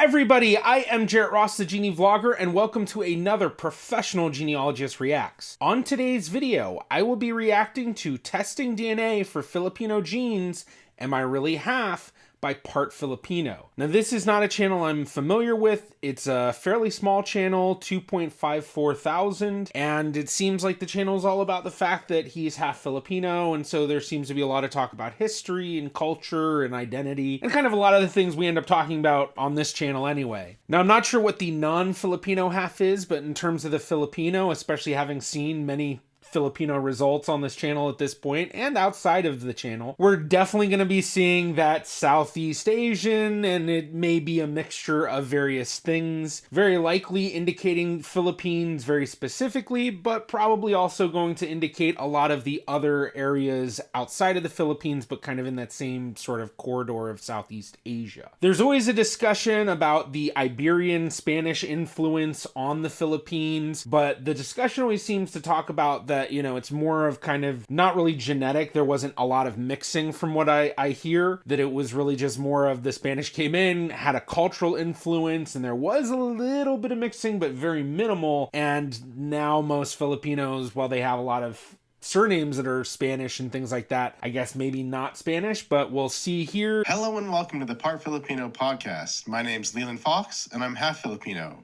everybody, I am Jarrett Ross, the Genie Vlogger, and welcome to another Professional Genealogist Reacts. On today's video, I will be reacting to Testing DNA for Filipino Genes, Am I Really Half? By Part Filipino. Now, this is not a channel I'm familiar with. It's a fairly small channel, 2.54 thousand, and it seems like the channel is all about the fact that he's half Filipino, and so there seems to be a lot of talk about history and culture and identity, and kind of a lot of the things we end up talking about on this channel anyway. Now, I'm not sure what the non-Filipino half is, but in terms of the Filipino, especially having seen many Filipino results on this channel at this point and outside of the channel, we're definitely going to be seeing that Southeast Asian, and it may be a mixture of various things, very likely indicating Philippines very specifically, but probably also going to indicate a lot of the other areas outside of the Philippines, but kind of in that same sort of corridor of Southeast Asia. There's always a discussion about the Iberian Spanish influence on the Philippines, but the discussion always seems to talk about that, you know, it's more of kind of not really genetic. There wasn't a lot of mixing from what I hear, that it was really just more of the Spanish came in, had a cultural influence, and there was a little bit of mixing, but very minimal. And now most Filipinos, while they have a lot of surnames that are Spanish and things like that, I guess maybe not Spanish, but we'll see here. Hello and welcome to the Part Filipino podcast. My name's Leland Fox, and I'm half Filipino.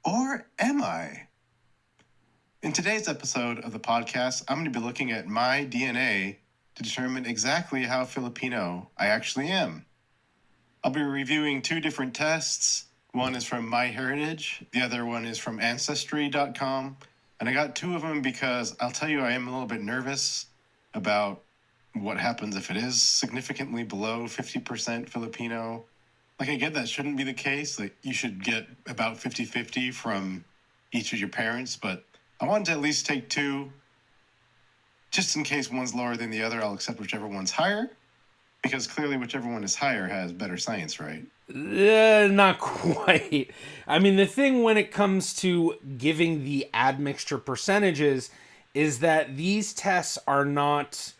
Or am I? In today's episode of the podcast, I'm going to be looking at my DNA to determine exactly how Filipino I actually am. I'll be reviewing two different tests. One is from MyHeritage, the other one is from Ancestry.com. And I got two of them because I'll tell you I am a little bit nervous about what happens if it is significantly below 50% Filipino. Like, I get that shouldn't be the case. Like, you should get about 50-50 from each of your parents, but I wanted to at least take two, just in case one's lower than the other. I'll accept whichever one's higher, because clearly whichever one is higher has better science, right? Not quite. I mean, the thing when it comes to giving the admixture percentages is that these tests are not,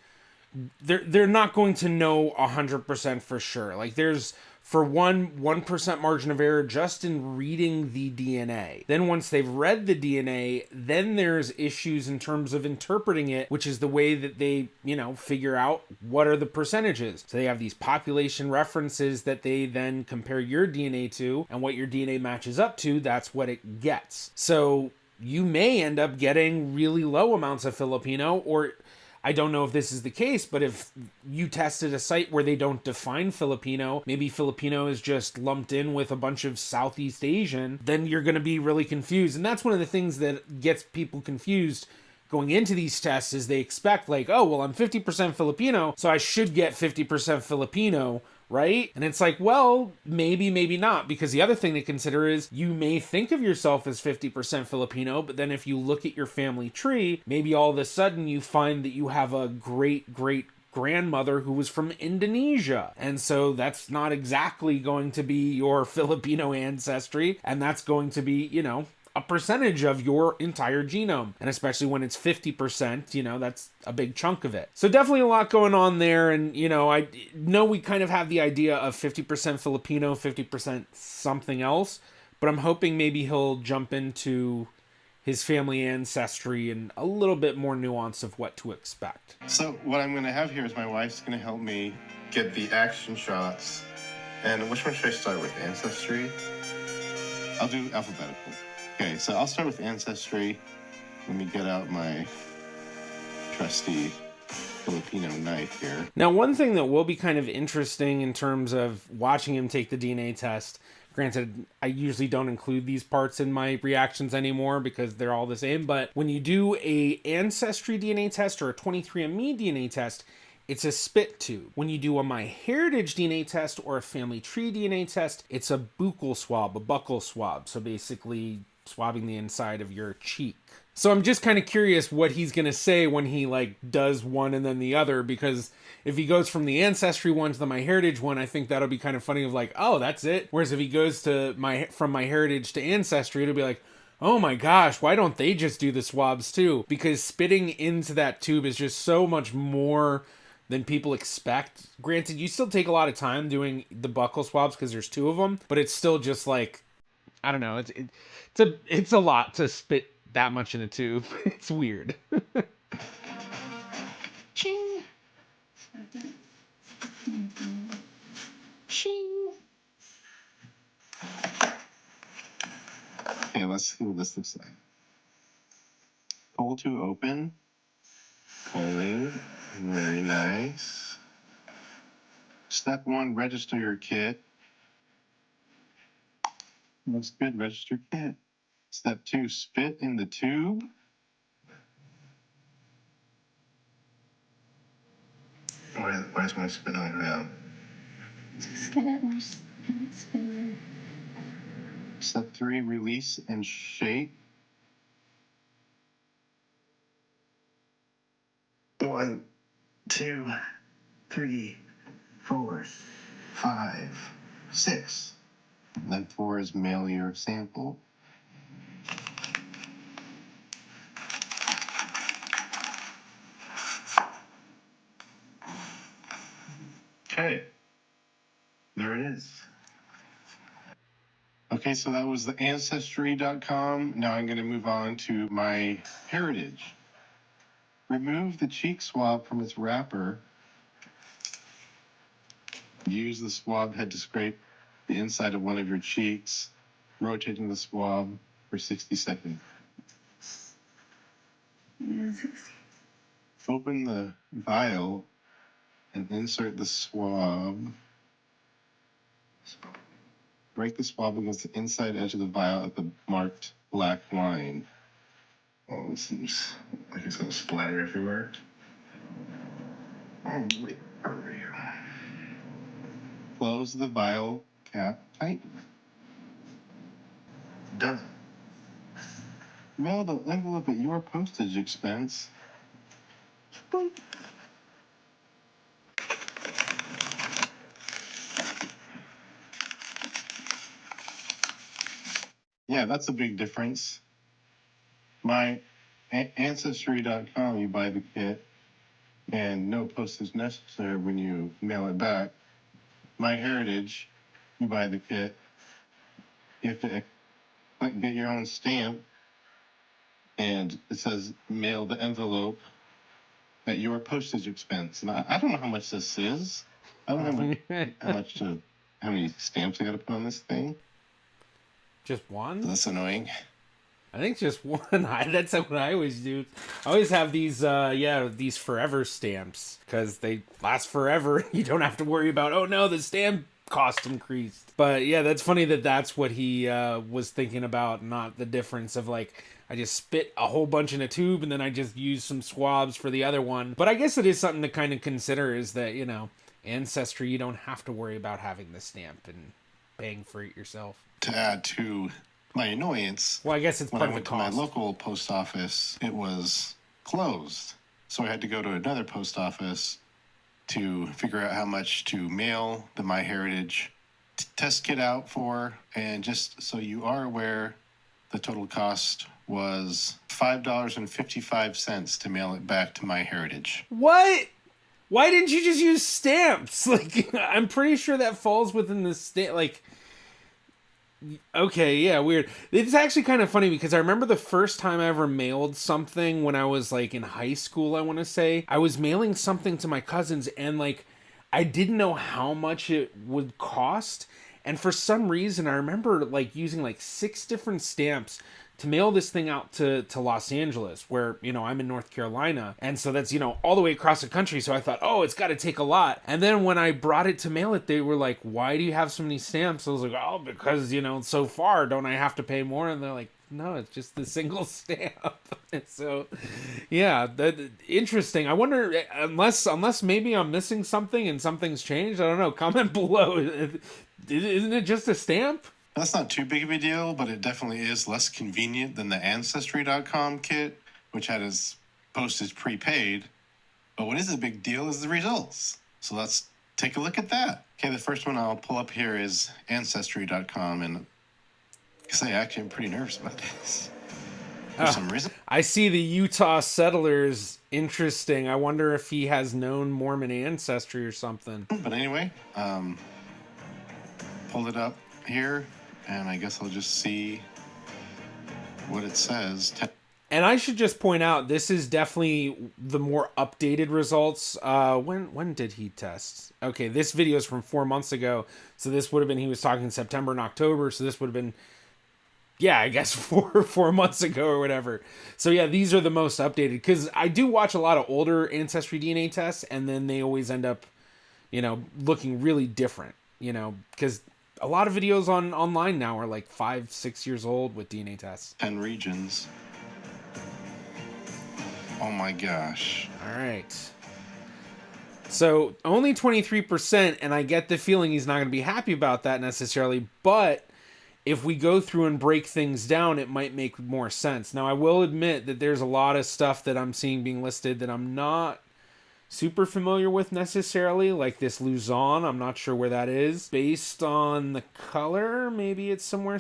they're not going to know 100% for sure. Like, there's, for 1% margin of error just in reading the DNA. Then once they've read the DNA, then there's issues in terms of interpreting it, which is the way that they, you know, figure out what are the percentages. So they have these population references that they then compare your DNA to, and what your DNA matches up to, that's what it gets. So you may end up getting really low amounts of Filipino, or I don't know if this is the case, but if you tested a site where they don't define Filipino, maybe Filipino is just lumped in with a bunch of Southeast Asian, then you're going to be really confused. And that's one of the things that gets people confused going into these tests, is they expect like, oh, well, I'm 50% Filipino, so I should get 50% Filipino, right? And it's like, well, maybe, maybe not, because the other thing to consider is you may think of yourself as 50% Filipino, but then if you look at your family tree, maybe all of a sudden you find that you have a great grandmother who was from Indonesia. And so that's not exactly going to be your Filipino ancestry, and that's going to be, you know, a percentage of your entire genome. And especially when it's 50%, you know, that's a big chunk of it. So definitely a lot going on there. And, you know, I know we kind of have the idea of 50% Filipino, 50% something else, but I'm hoping maybe he'll jump into his family ancestry and a little bit more nuance of what to expect. So what I'm going to have here is my wife's going to help me get the action shots. And which one should I start with? Ancestry? I'll do alphabetical. Okay, so I'll start with Ancestry. Let me get out my trusty Filipino knife here. Now, one thing that will be kind of interesting in terms of watching him take the DNA test, granted, I usually don't include these parts in my reactions anymore because they're all the same, but when you do a Ancestry DNA test or a 23andMe DNA test, it's a spit tube. When you do a MyHeritage DNA test or a family tree DNA test, it's a buccal swab, a buccal swab. So basically swabbing the inside of your cheek. So I'm just kind of curious what he's going to say when he like does one and then the other, because if he goes from the Ancestry one to the MyHeritage one, I think that'll be kind of funny of like, oh, that's it. Whereas if he goes to from MyHeritage to Ancestry, it'll be like, oh my gosh, why don't they just do the swabs too? Because spitting into that tube is just so much more than people expect. Granted, you still take a lot of time doing the buccal swabs because there's 2 of them, but it's still just like, I don't know. It's a lot to spit that much in a tube. It's weird. Ching. Ching. Okay, let's see what this looks like. Pull to open. Pulling. Very nice. Step 1, register your kit. Looks good, register kit. Step 2, spit in the tube. Why is my spit on the ground? Spit it more. Spit it. Step 3, release and shake. 1, 2, 3, 4, 5, 6. And then 4 is mail your sample. Okay. There it is. Okay, so that was the Ancestry.com. Now I'm going to move on to my heritage. Remove the cheek swab from its wrapper. Use the swab head to scrape the inside of one of your cheeks, rotating the swab for 60 seconds. Open the vial and insert the swab. Break the swab against the inside edge of the vial at the marked black line. Oh, this seems like it's going to splatter everywhere. Oh, wait. Over here. Close the vial cap tight. Done. Mail the envelope at your postage expense. Boop. Yeah, that's a big difference. My Ancestry.com, you buy the kit, and no postage necessary when you mail it back. My Heritage, you buy the kit, you have to get your own stamp, and it says mail the envelope at your postage expense. And I don't know how much this is. I don't know how many stamps I got to put on this thing. Just one? That's annoying. I think just one. That's what I always do. I always have these forever stamps because they last forever. You don't have to worry about, oh no, the stamp cost increased. But yeah, that's funny that's what he was thinking about, not the difference of like, I just spit a whole bunch in a tube and then I just use some swabs for the other one. But I guess it is something to kind of consider is that, Ancestry, you don't have to worry about having the stamp and paying for it yourself. To add to my annoyance, well, I guess it's when part I of the went cost. to my local post office, it was closed. So I had to go to another post office to figure out how much to mail the MyHeritage test kit out for. And just so you are aware, the total cost was $5.55 to mail it back to MyHeritage. What? Why didn't you just use stamps? Like, I'm pretty sure that falls within the stamp. Like, okay, yeah, weird. It's actually kind of funny because I remember the first time I ever mailed something when I was like in high school, I want to say. I was mailing something to my cousins and like, I didn't know how much it would cost. And for some reason, I remember like using like 6 different stamps to mail this thing out to Los Angeles, where, I'm in North Carolina. And so that's, all the way across the country. So I thought, oh, it's got to take a lot. And then when I brought it to mail it, they were like, why do you have so many stamps? I was like, oh, because, so far, don't I have to pay more? And they're like, no, it's just the single stamp. And so, yeah, interesting. I wonder, unless maybe I'm missing something and something's changed. I don't know. Comment below. Isn't it just a stamp? That's not too big of a deal, but it definitely is less convenient than the Ancestry.com kit, which had its postage prepaid. But what is a big deal is the results. So let's take a look at that. Okay, the first one I'll pull up here is Ancestry.com, and I say actually I'm pretty nervous about this. for some reason. I see the Utah settlers. Interesting. I wonder if he has known Mormon ancestry or something. But anyway, pulled it up here, and I guess I'll just see what it says. And I should just point out, this is definitely the more updated results. When did he test? Okay, this video is from 4 months ago. So this would have been, he was talking September and October. So this would have been, yeah, I guess 4 months ago or whatever. So yeah, these are the most updated. Because I do watch a lot of older Ancestry DNA tests. And then they always end up, looking really different. Because a lot of videos online now are like 5-6 years old with DNA tests. 10 regions. Oh my gosh. All right. So only 23%, and I get the feeling he's not going to be happy about that necessarily, but if we go through and break things down, it might make more sense. Now, I will admit that there's a lot of stuff that I'm seeing being listed that I'm not super familiar with necessarily, like this Luzon. I'm not sure where that is. Based on the color, maybe it's somewhere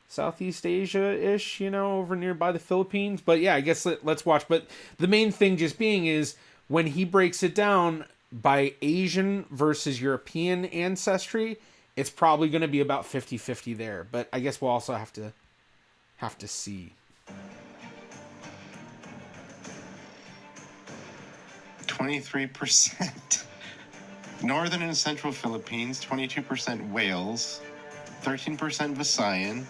Southeast Asia-ish, over nearby the Philippines. But yeah, I guess let's watch. But the main thing just being is when he breaks it down by Asian versus European ancestry, it's probably going to be about 50-50 there. But I guess we'll also have to see. 23%. Northern and Central Philippines, 22% Wales, 13% Visayan.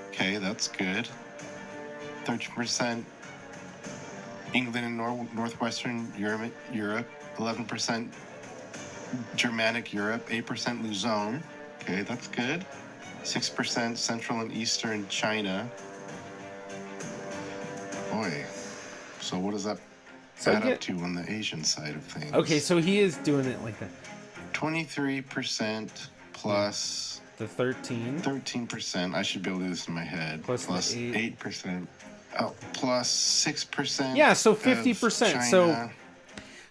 Okay, that's good. 13% England and Northwestern Europe, 11% Germanic Europe, 8% Luzon. Okay, that's good. 6% Central and Eastern China. Boy, so what does that add up to on the Asian side of things? Okay, so he is doing it like that. 23% plus... The 13. 13%. I should be able to do this in my head. Plus 8%. Oh, plus 6%. Yeah, so 50%.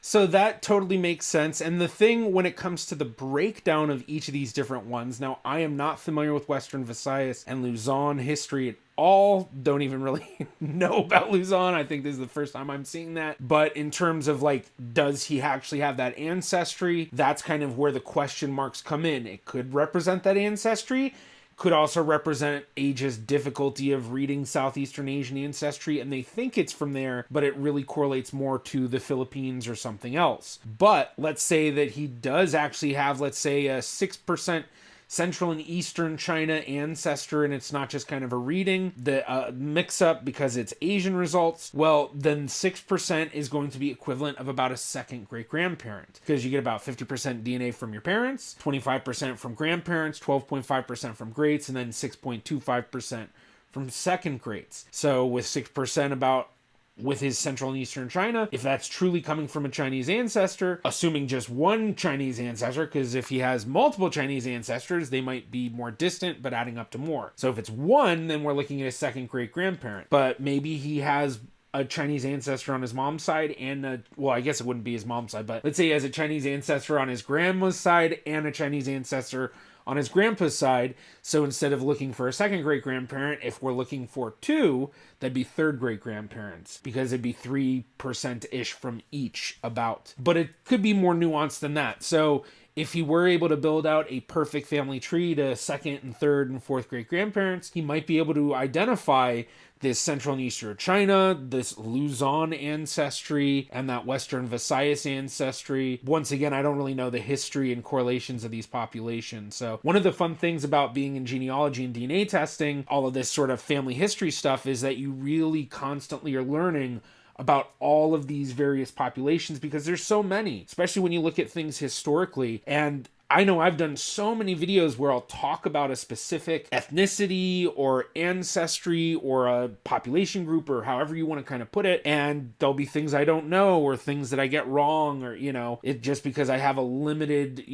So that totally makes sense. And the thing when it comes to the breakdown of each of these different ones, now I am not familiar with Western Visayas and Luzon history at all. Don't even really know about Luzon. I think this is the first time I'm seeing that. But in terms of does he actually have that ancestry? That's kind of where the question marks come in. It could represent that ancestry. Could also represent Asia's difficulty of reading Southeastern Asian ancestry, and they think it's from there, but it really correlates more to the Philippines or something else. But let's say that he does actually have, let's say, a 6% Central and Eastern China ancestor, and it's not just kind of a reading, the mix-up because it's Asian results, well, then 6% is going to be equivalent of about a second great-grandparent, because you get about 50% DNA from your parents, 25% from grandparents, 12.5% from greats, and then 6.25% from second greats. So with 6% about with his Central and Eastern China, if that's truly coming from a Chinese ancestor, assuming just one Chinese ancestor, because if he has multiple Chinese ancestors, they might be more distant, but adding up to more. So if it's one, then we're looking at a second great-grandparent. But maybe he has a Chinese ancestor on his mom's side and I guess it wouldn't be his mom's side, but let's say he has a Chinese ancestor on his grandma's side and a Chinese ancestor on his grandpa's side. So instead of looking for a second great-grandparent, if we're looking for two, that'd be third great-grandparents, because it'd be 3%-ish from each about. But it could be more nuanced than that. So if he were able to build out a perfect family tree to second and third and fourth great-grandparents, he might be able to identify this Central and Eastern China, this Luzon ancestry, and that Western Visayas ancestry. Once again, I don't really know the history and correlations of these populations. So one of the fun things about being in genealogy and DNA testing, all of this sort of family history stuff, is that you really constantly are learning about all of these various populations, because there's so many, especially when you look at things historically. And I know I've done so many videos where I'll talk about a specific ethnicity or ancestry or a population group or however you want to kind of put it, and there'll be things I don't know or things that I get wrong, or, it just because I have a limited,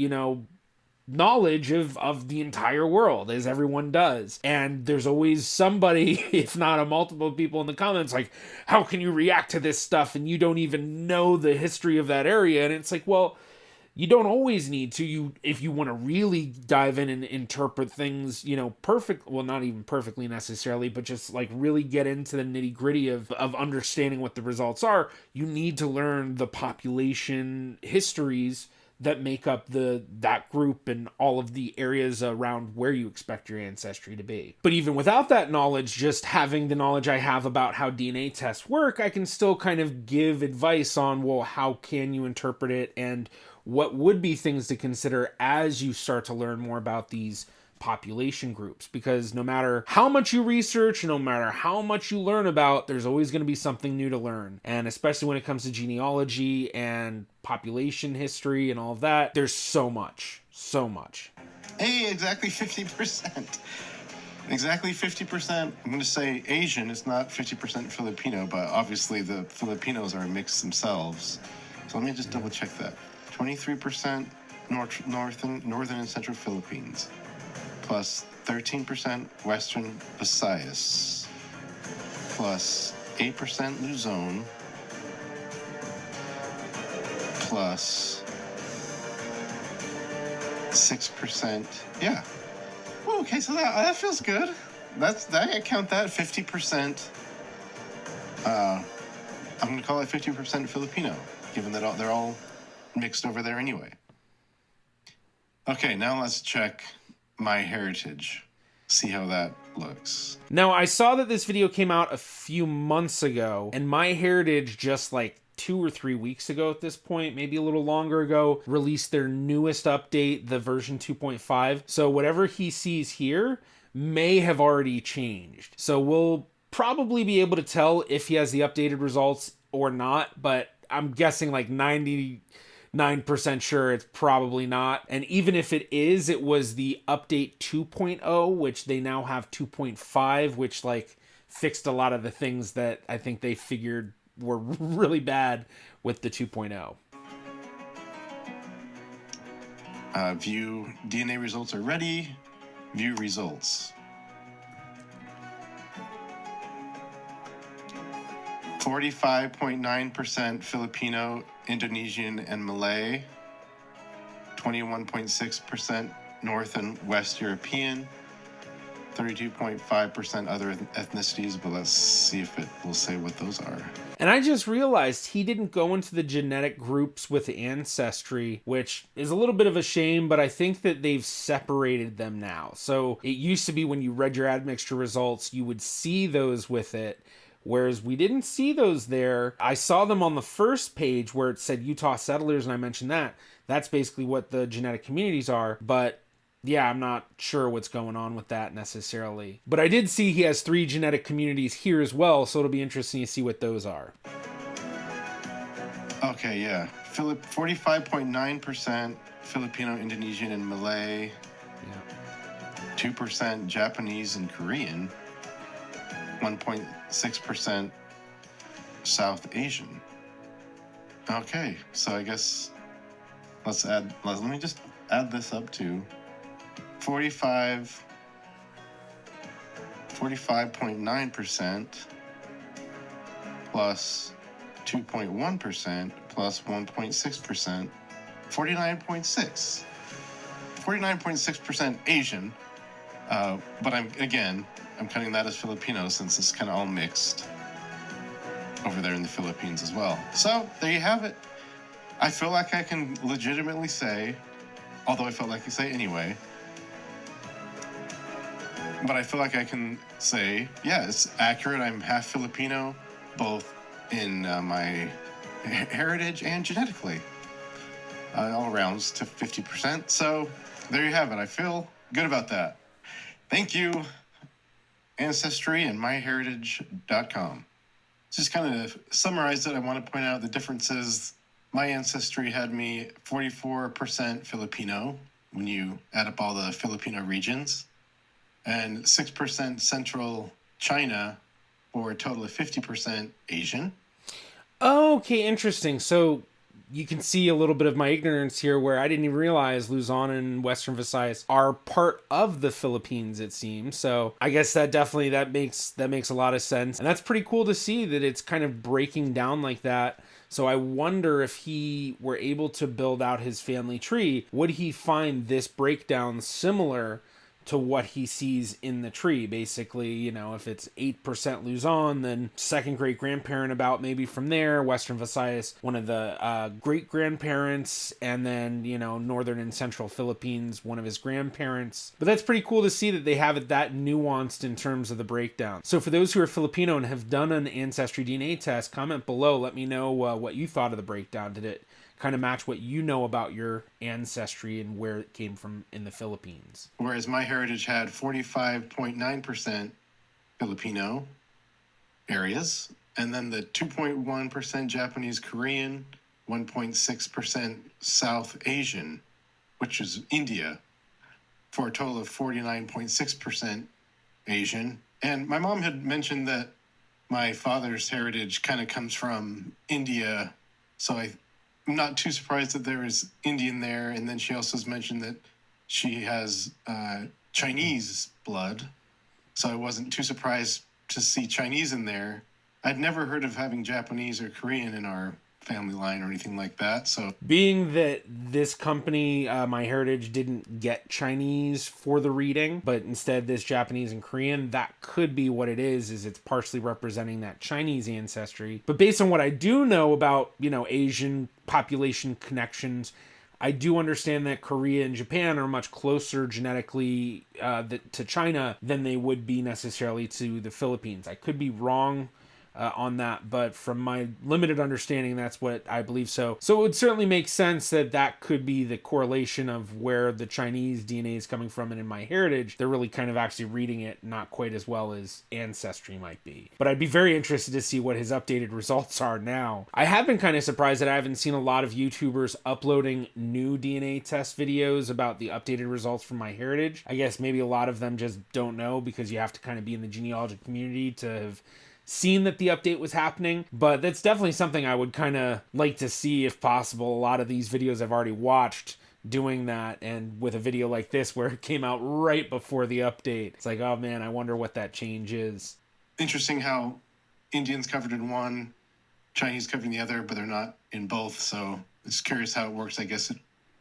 knowledge of the entire world, as everyone does. And there's always somebody, if not a multiple people in the comments, like, how can you react to this stuff and you don't even know the history of that area? And it's like, well, you don't always need to. If you want to really dive in and interpret things, not even perfectly necessarily, but just like really get into the nitty gritty of understanding what the results are, you need to learn the population histories that make up that group and all of the areas around where you expect your ancestry to be. But even without that knowledge, just having the knowledge I have about how DNA tests work, I can still kind of give advice on, well, how can you interpret it and what would be things to consider as you start to learn more about these population groups. Because no matter how much you research, no matter how much you learn about, there's always going to be something new to learn. And especially when it comes to genealogy and population history and all of that, there's so much. Hey, exactly 50%. Exactly 50%. I'm going to say Asian. It's not 50% Filipino, but obviously the Filipinos are mixed themselves. So let me just double check that. 23% northern and central Philippines, plus 13% western Visayas, plus 8% Luzon, plus 6%. Yeah. Well, okay, so that feels good. I count that 50%. I'm going to call it 50% Filipino, given that they're all mixed over there anyway. Okay, now let's check my heritage. See how that looks. Now, I saw that this video came out a few months ago, and MyHeritage just like 2 or 3 weeks ago at this point, maybe a little longer ago, released their newest update, the version 2.5. So whatever he sees here may have already changed. So we'll probably be able to tell if he has the updated results or not, but I'm guessing like 99% sure it's probably not. And even if it is, it was the update 2.0, which they now have 2.5, which like fixed a lot of the things that I think they figured were really bad with the 2.0. View DNA results are ready. View results. 45.9% Filipino, Indonesian, and Malay. 21.6% North and West European. 32.5% other ethnicities, but let's see if it will say what those are. And I just realized he didn't go into the genetic groups with Ancestry, which is a little bit of a shame, but I think that they've separated them now. So it used to be when you read your admixture results, you would see those with it, whereas we didn't see those there. I saw them on the first page where it said Utah settlers, and I mentioned that. That's basically what the genetic communities are, but yeah, I'm not sure what's going on with that necessarily. But I did see he has 3 genetic communities here as well, so it'll be interesting to see what those are. Okay, yeah. 45.9% Filipino, Indonesian, and Malay. Yeah. 2% Japanese and Korean. 1.6% South Asian. Okay, so I guess let me just add this up to 45.9% plus 2.1% plus 1.6%, 49.6% Asian. But I'm counting that as Filipino since it's kind of all mixed over there in the Philippines as well. So there you have it. I feel like I can legitimately say, although I felt like I say anyway, but I feel like I can say, yeah, it's accurate. I'm half Filipino, both in my heritage and genetically. All rounds to 50%. So there you have it. I feel good about that. Thank you, Ancestry and myheritage.com. Just kind of summarize it. I want to point out the differences. My Ancestry had me 44% Filipino when you add up all the Filipino regions, and 6% Central China, for a total of 50% Asian. Okay, interesting. So you can see a little bit of my ignorance here where I didn't even realize Luzon and Western Visayas are part of the Philippines, it seems. So I guess that makes a lot of sense. And that's pretty cool to see that it's kind of breaking down like that So I wonder if he were able to build out his family tree, would he find this breakdown similar to what he sees in the tree? Basically, you know, if it's 8% Luzon, then second great grandparent about maybe from there, Western Visayas, one of the great grandparents, and then, you know, northern and central Philippines, one of his grandparents. But that's pretty cool to see that they have it that nuanced in terms of the breakdown. So for those who are Filipino and have done an Ancestry DNA test, comment below. Let me know what you thought of the breakdown. Did it kind of match what you know about your ancestry and where it came from in the Philippines? Whereas MyHeritage had 45.9% Filipino areas, and then the 2.1% Japanese Korean, 1.6% South Asian, which is India, for a total of 49.6% Asian. And my mom had mentioned that my father's heritage kind of comes from India, so I'm not too surprised that there is Indian there. And then she also has mentioned that she has Chinese blood, so I wasn't too surprised to see Chinese in there. I'd never heard of having Japanese or Korean in our family line or anything like that. So being that this company, MyHeritage, didn't get Chinese for the reading, but instead this Japanese and Korean, that could be what it is it's partially representing that Chinese ancestry. But based on what I do know about, you know, Asian population connections, I do understand that Korea and Japan are much closer genetically to China than they would be necessarily to the Philippines. I could be wrong on that, but from my limited understanding, that's what I believe. So it would certainly make sense that that could be the correlation of where the Chinese DNA is coming from. And in MyHeritage, they're really kind of actually reading it not quite as well as Ancestry might be. But I'd be very interested to see what his updated results are now. I have been kind of surprised that I haven't seen a lot of YouTubers uploading new DNA test videos about the updated results from MyHeritage. I guess maybe a lot of them just don't know, because you have to kind of be in the genealogy community to have seen that the update was happening. But that's definitely something I would kind of like to see if possible. A lot of these videos I've already watched doing that, and with a video like this where it came out right before the update, it's like, oh man, I wonder what that change is. Interesting how Indians covered in one, Chinese covered in the other, but they're not in both. So it's curious how it works. I guess it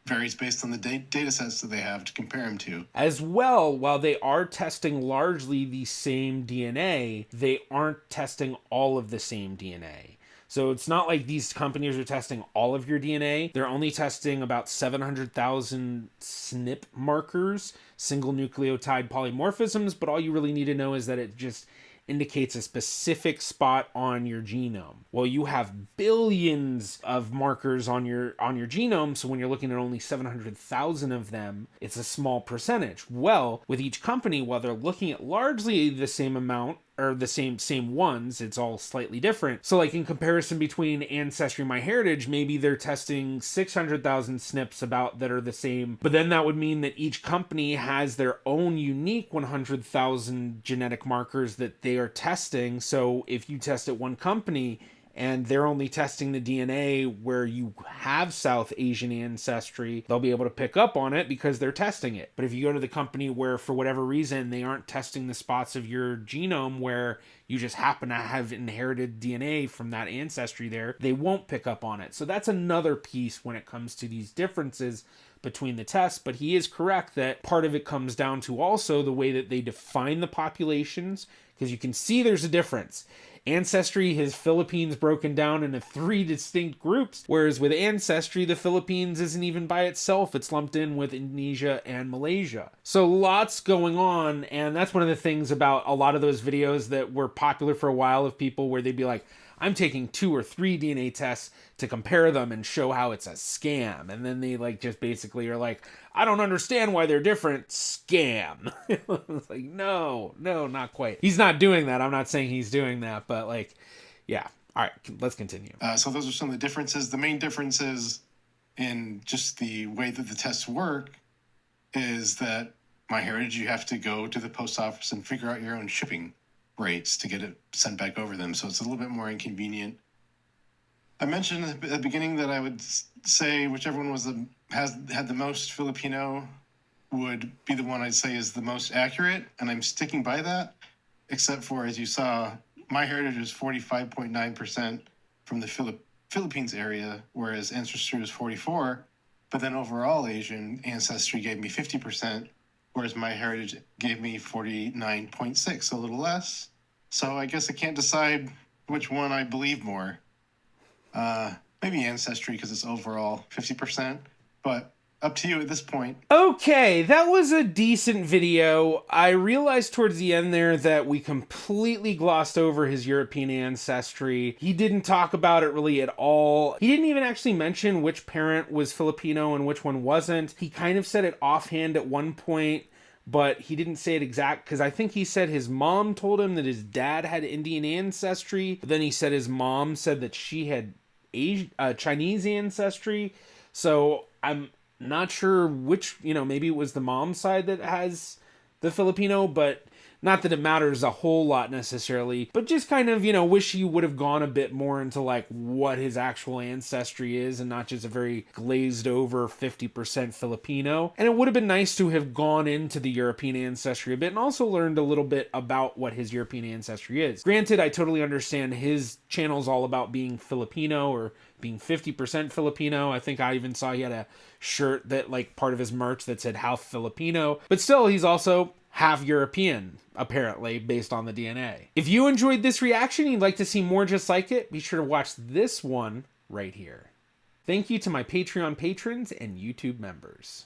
varies based on the data sets that they have to compare them to. As well, while they are testing largely the same DNA, they aren't testing all of the same DNA. So it's not like these companies are testing all of your DNA. They're only testing about 700,000 SNP markers, single nucleotide polymorphisms, but all you really need to know is that it just indicates a specific spot on your genome. Well, you have billions of markers on your genome, so when you're looking at only 700,000 of them, it's a small percentage. Well, with each company, while they're looking at largely the same amount, or the same ones, it's all slightly different. So like in comparison between Ancestry and MyHeritage, maybe they're testing 600,000 SNPs about that are the same, but then that would mean that each company has their own unique 100,000 genetic markers that they are testing. So if you test at one company and they're only testing the DNA where you have South Asian ancestry, they'll be able to pick up on it because they're testing it. But if you go to the company where, for whatever reason, they aren't testing the spots of your genome where you just happen to have inherited DNA from that ancestry there, they won't pick up on it. So that's another piece when it comes to these differences between the tests. But he is correct that part of it comes down to also the way that they define the populations, because you can see there's a difference. Ancestry has Philippines broken down into 3 distinct groups, whereas with Ancestry, the Philippines isn't even by itself. It's lumped in with Indonesia and Malaysia. So lots going on, and that's one of the things about a lot of those videos that were popular for a while of people where they'd be like, I'm taking 2 or 3 DNA tests to compare them and show how it's a scam. And then they like just basically are like, I don't understand why they're different. Scam. It's like, no, not quite. He's not doing that. I'm not saying he's doing that, but like, yeah. All right, let's continue. So those are some of the differences. The main differences in just the way that the tests work is that MyHeritage, you have to go to the post office and figure out your own shipping rates to get it sent back over them. So it's a little bit more inconvenient. I mentioned at the beginning that I would say whichever one had the most Filipino would be the one I'd say is the most accurate, and I'm sticking by that, except for, as you saw, MyHeritage is 45.9% from the Philippines area, whereas Ancestry was 44. But then overall Asian Ancestry gave me 50%, whereas MyHeritage gave me 49.6, a little less. So I guess I can't decide which one I believe more. Maybe Ancestry because it's overall 50%, but up to you at this point. Okay, that was a decent video. I realized towards the end there that we completely glossed over his European ancestry. He didn't talk about it really at all. He didn't even actually mention which parent was Filipino and which one wasn't. He kind of said it offhand at one point, but he didn't say it exact, because I think he said his mom told him that his dad had Indian ancestry, but then he said his mom said that she had Chinese ancestry. So I'm not sure which, maybe it was the mom's side that has the Filipino, but not that it matters a whole lot necessarily, but just kind of, wish he would have gone a bit more into like what his actual ancestry is and not just a very glazed over 50% Filipino. And it would have been nice to have gone into the European ancestry a bit and also learned a little bit about what his European ancestry is. Granted, I totally understand his channel's all about being Filipino or being 50% Filipino. I think I even saw he had a shirt that like part of his merch that said half Filipino, but still he's also half European, apparently, based on the DNA. If you enjoyed this reaction and you'd like to see more just like it, be sure to watch this one right here. Thank you to my Patreon patrons and YouTube members.